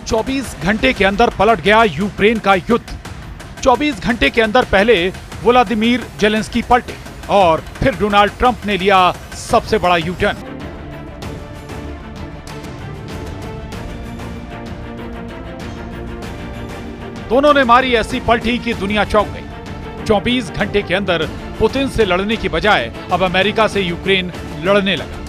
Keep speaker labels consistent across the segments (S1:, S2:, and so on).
S1: 24 घंटे के अंदर पलट गया यूक्रेन का युद्ध। 24 घंटे के अंदर पहले व्लादिमीर जेलेंस्की पलटे और फिर डोनाल्ड ट्रंप ने लिया सबसे बड़ा यू टर्न। दोनों ने मारी ऐसी पलटी कि दुनिया चौंक गई। 24 घंटे के अंदर पुतिन से लड़ने की बजाय अब अमेरिका से यूक्रेन लड़ने लगा।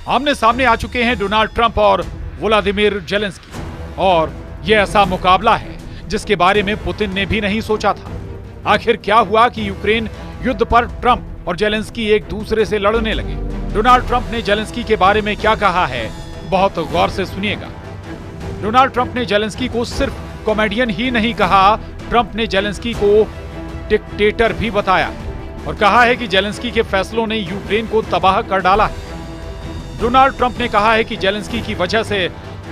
S1: आमने सामने आ चुके हैं डोनाल्ड ट्रंप और व्लादिमीर जेलेंस्की, और यह ऐसा मुकाबला है जिसके बारे में पुतिन ने भी नहीं सोचा था। आखिर क्या हुआ कि यूक्रेन युद्ध पर ट्रंप और जेलेंस्की एक दूसरे से लड़ने लगे। डोनाल्ड ट्रंप ने जेलेंस्की के बारे में क्या कहा है, बहुत गौर से सुनिएगा। डोनाल्ड ट्रंप ने जेलेंस्की को सिर्फ कॉमेडियन ही नहीं कहा, ट्रंप ने जेलेंस्की को डिक्टेटर भी बताया और कहा है कि जेलेंस्की के फैसलों ने यूक्रेन को तबाह कर डाला है। डोनाल्ड ट्रंप ने कहा है कि जेलेंस्की की वजह से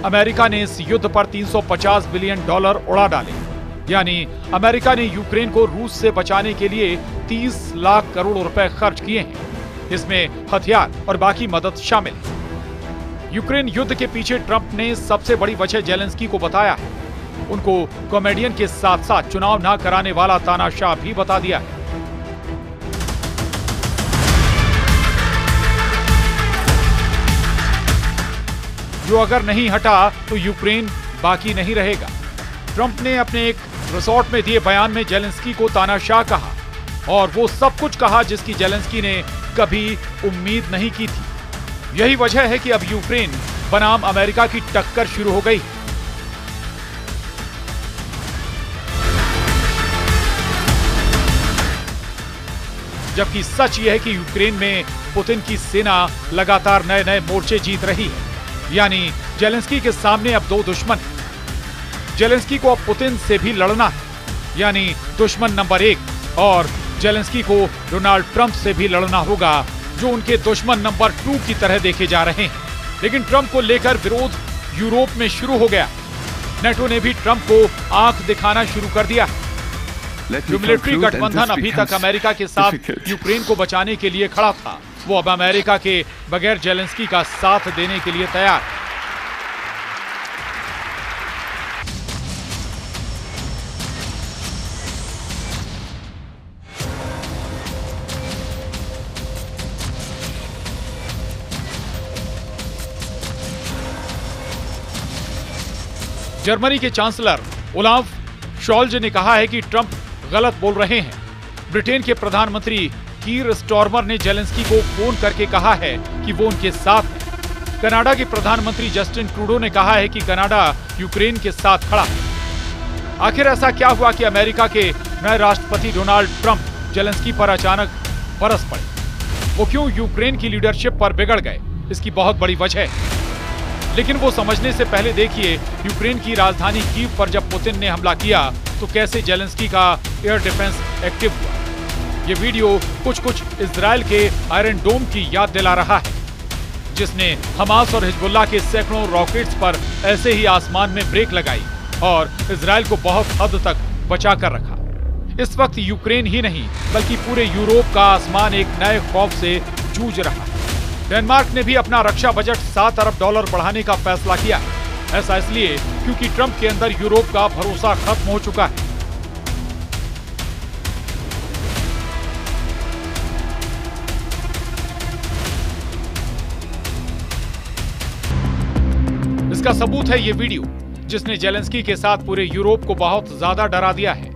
S1: अमेरिका ने इस युद्ध पर $350 बिलियन उड़ा डाले, यानी अमेरिका ने यूक्रेन को रूस से बचाने के लिए 30 लाख करोड़ रुपए खर्च किए हैं। इसमें हथियार और बाकी मदद शामिल है। यूक्रेन युद्ध के पीछे ट्रंप ने सबसे बड़ी वजह जेलेंस्की को बताया है। उनको कॉमेडियन के साथ साथ चुनाव ना कराने वाला तानाशाह भी बता दिया है। जो अगर नहीं हटा तो यूक्रेन बाकी नहीं रहेगा। ट्रंप ने अपने एक रिसोर्ट में दिए बयान में जेलेंस्की को तानाशाह कहा और वो सब कुछ कहा जिसकी जेलेंस्की ने कभी उम्मीद नहीं की थी। यही वजह है कि अब यूक्रेन बनाम अमेरिका की टक्कर शुरू हो गई। जबकि सच यह है कि यूक्रेन में पुतिन की सेना लगातार नए नए मोर्चे जीत रही है, यानी जेलेंस्की के सामने अब दो दुश्मन हैं। जेलेंस्की को अब पुतिन से भी लड़ना है, यानी दुश्मन नंबर 1, और जेलेंस्की को डोनाल्ड ट्रंप से भी लड़ना होगा, जो उनके दुश्मन नंबर 2 की तरह देखे जा रहे हैं। लेकिन ट्रंप को लेकर विरोध यूरोप में शुरू हो गया। नेटो ने भी ट्रंप को आंख दिखाना शुरू कर दिया। जो मिलिट्री गठबंधन अभी तक अमेरिका के साथ यूक्रेन को बचाने के लिए खड़ा था, वो अब अमेरिका के बगैर जेलेंस्की का साथ देने के लिए तैयार है। जर्मनी के चांसलर ओलाफ शॉल्ज ने कहा है कि ट्रंप गलत बोल रहे हैं। ब्रिटेन के प्रधानमंत्री कीर स्टारमर ने जेलेंस्की को फोन करके कहा है कि वो उनके साथ है। कनाडा के प्रधानमंत्री जस्टिन ट्रूडो ने कहा है कि कनाडा यूक्रेन के साथ खड़ा है। आखिर ऐसा क्या हुआ कि अमेरिका के नए राष्ट्रपति डोनाल्ड ट्रंप जेलेंस्की पर अचानक बरस पड़े? वो क्यों यूक्रेन की लीडरशिप पर बिगड़ गए? इसकी बहुत बड़ी वजह है, लेकिन वो समझने से पहले देखिए यूक्रेन की राजधानी कीव पर जब पुतिन ने हमला किया तो कैसे जेलेंस्की का एयर डिफेंस एक्टिव हुआ। ये वीडियो कुछ इजराइल के आयरन डोम की याद दिला रहा है, जिसने हमास और हिजबुल्लाह के सैकड़ों रॉकेट्स पर ऐसे ही आसमान में ब्रेक लगाई और इजराइल को बहुत हद तक बचा कर रखा। इस वक्त यूक्रेन ही नहीं बल्कि पूरे यूरोप का आसमान एक नए खौफ से जूझ रहा है। डेनमार्क ने भी अपना रक्षा बजट $7 अरब बढ़ाने का फैसला किया। ऐसा इसलिए क्योंकि ट्रंप के अंदर यूरोप का भरोसा खत्म हो चुका है। इसका सबूत है ये वीडियो, जिसने जेलेंस्की के साथ पूरे यूरोप को बहुत ज्यादा डरा दिया है।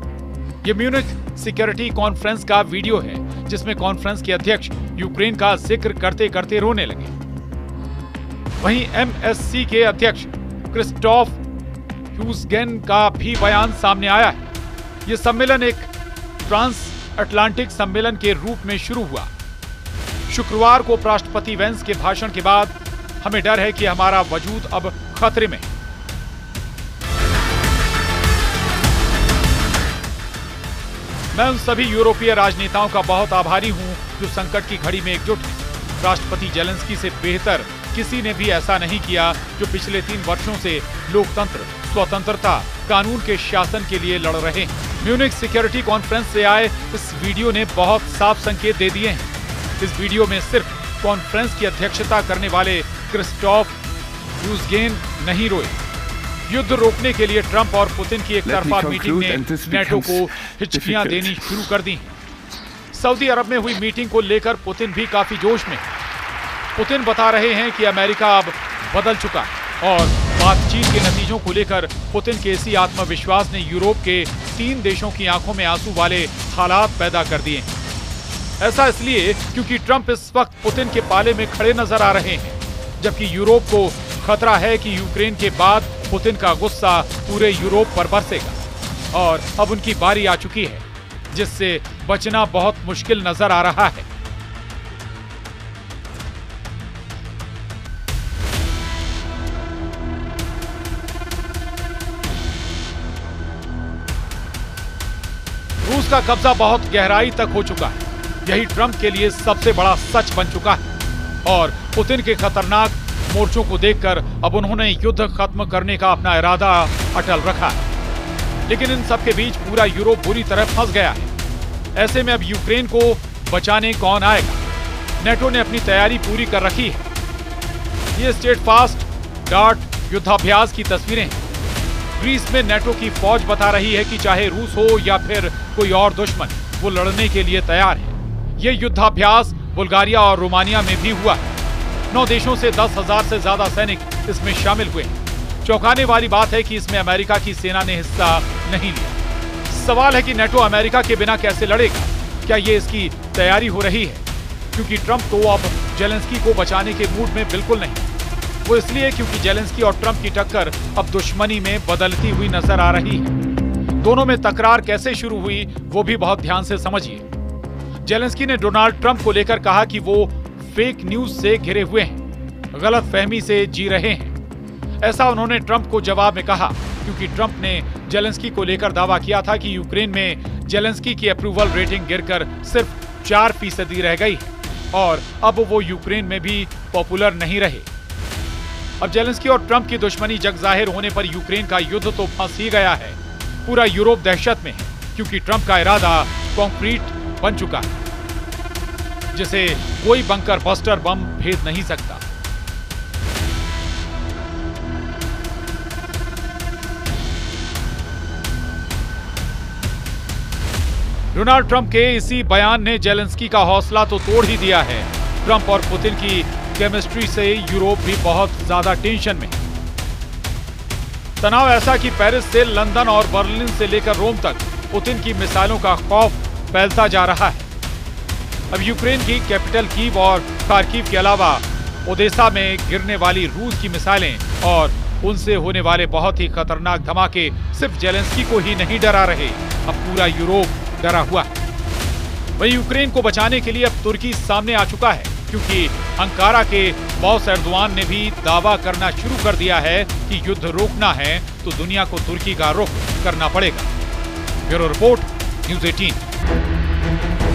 S1: ये म्यूनिख सिक्योरिटी कॉन्फ्रेंस का वीडियो है, जिसमें कॉन्फ्रेंस के अध्यक्ष यूक्रेन का जिक्र करते करते रोने लगे। वहीं MSC के अध्यक्ष क्रिस्टोफ ह्यूसगेन का भी बयान सामने आया है। यह सम्मेलन एक ट्रांस अटलांटिक सम्मेलन के रूप में शुरू हुआ। शुक्रवार को राष्ट्रपति वेंस के भाषण के बाद हमें डर है कि हमारा वजूद अब खतरे में है। मैं उन सभी यूरोपीय राजनेताओं का बहुत आभारी हूं जो संकट की घड़ी में एकजुट हैं। राष्ट्रपति जेलेंस्की से बेहतर किसी ने भी ऐसा नहीं किया, जो पिछले 3 वर्षों से लोकतंत्र, स्वतंत्रता, कानून के शासन के लिए लड़ रहे हैं। म्यूनिख सिक्योरिटी कॉन्फ्रेंस से आए इस वीडियो ने बहुत साफ संकेत दे दिए हैं। इस वीडियो में सिर्फ कॉन्फ्रेंस की अध्यक्षता करने वाले क्रिस्टोफ यूक्रेन नहीं रोए। युद्ध रोकने के लिए ट्रंप और पुतिन की एकतरफा मीटिंग ने नेटो को हिचकियां देनी शुरू कर दी। सऊदी अरब में हुई मीटिंग को लेकर पुतिन भी काफी जोश में। पुतिन बता रहे हैं कि अमेरिका अब बदल चुका है और बातचीत के नतीजों को लेकर पुतिन के इसी आत्मविश्वास ने यूरोप के 3 देशों की आंखों में आंसू वाले हालात पैदा कर दिए। ऐसा इसलिए क्योंकि ट्रंप इस वक्त पुतिन के पाले में खड़े नजर आ रहे हैं, जबकि यूरोप को खतरा है कि यूक्रेन के बाद पुतिन का गुस्सा पूरे यूरोप पर बरसेगा और अब उनकी बारी आ चुकी है, जिससे बचना बहुत मुश्किल नजर आ रहा है। रूस का कब्जा बहुत गहराई तक हो चुका है। यही ट्रंप के लिए सबसे बड़ा सच बन चुका है और पुतिन के खतरनाक मोर्चों को देखकर अब उन्होंने युद्ध खत्म करने का अपना इरादा अटल रखा है। लेकिन इन सब के बीच पूरा यूरोप बुरी तरह फंस गया है। ऐसे में अब यूक्रेन को बचाने कौन आएगा? नेटो ने अपनी तैयारी पूरी कर रखी है। ये स्टेडफास्ट डार्ट युद्धाभ्यास की तस्वीरें हैं। ग्रीस में नेटो की फौज बता रही है कि चाहे रूस हो या फिर कोई और दुश्मन, वो लड़ने के लिए तैयार है। ये युद्धाभ्यास बुल्गारिया और रोमानिया में भी हुआ है। 9 देशों से 10,000 से ज्यादा सैनिक इसमें शामिल हुए हैं। चौंकाने वाली बात है कि इसमें अमेरिका की सेना ने हिस्सा नहीं लिया। सवाल है कि नेटो अमेरिका के बिना कैसे लड़ेगा? क्या ये इसकी तैयारी हो रही है? क्योंकि ट्रंप तो अब जेलेंस्की को बचाने के मूड में बिल्कुल नहीं। वो इसलिए क्योंकि जेलेंस्की और ट्रंप की टक्कर अब दुश्मनी में बदलती हुई नजर आ रही है। दोनों में तकरार कैसे शुरू हुई वो भी बहुत ध्यान से समझिए। जेलेंस्की ने डोनाल्ड ट्रंप को लेकर कहा कि वो फेक न्यूज से घिरे हुए हैं, गलत फहमी से जी रहे हैं। ऐसा उन्होंने ट्रंप को जवाब में कहा क्योंकि ट्रंप ने जेलेंस्की को लेकर दावा किया था कि यूक्रेन में जेलेंस्की की अप्रूवल रेटिंग गिरकर सिर्फ 4% रह गई है और अब वो यूक्रेन में भी पॉपुलर नहीं रहे। अब जेलेंस्की और ट्रंप की दुश्मनी जग जाहिर होने पर यूक्रेन का युद्ध तो फंस ही गया है। पूरा यूरोप दहशत में है क्योंकि ट्रंप का इरादा कॉन्क्रीट बन चुका है, जिसे कोई बंकर बस्टर बम भेद नहीं सकता। डोनाल्ड ट्रंप के इसी बयान ने जेलेंस्की का हौसला तो तोड़ ही दिया है। ट्रंप और पुतिन की केमिस्ट्री से यूरोप भी बहुत ज्यादा टेंशन में है। तनाव ऐसा कि पेरिस से लंदन और बर्लिन से लेकर रोम तक पुतिन की मिसाइलों का खौफ फैलता जा रहा है। अब यूक्रेन की कैपिटल कीव और खार्किव के अलावा ओदेसा में गिरने वाली रूस की मिसाइलें और उनसे होने वाले बहुत ही खतरनाक धमाके सिर्फ जेलेंस्की को ही नहीं डरा रहे, अब पूरा यूरोप डरा हुआ है। वहीं यूक्रेन को बचाने के लिए अब तुर्की सामने आ चुका है क्योंकि अंकारा के बॉस एर्दोआन ने भी दावा करना शुरू कर दिया है कि युद्ध रोकना है तो दुनिया को तुर्की का रुख करना पड़ेगा। Bureau report, news 18।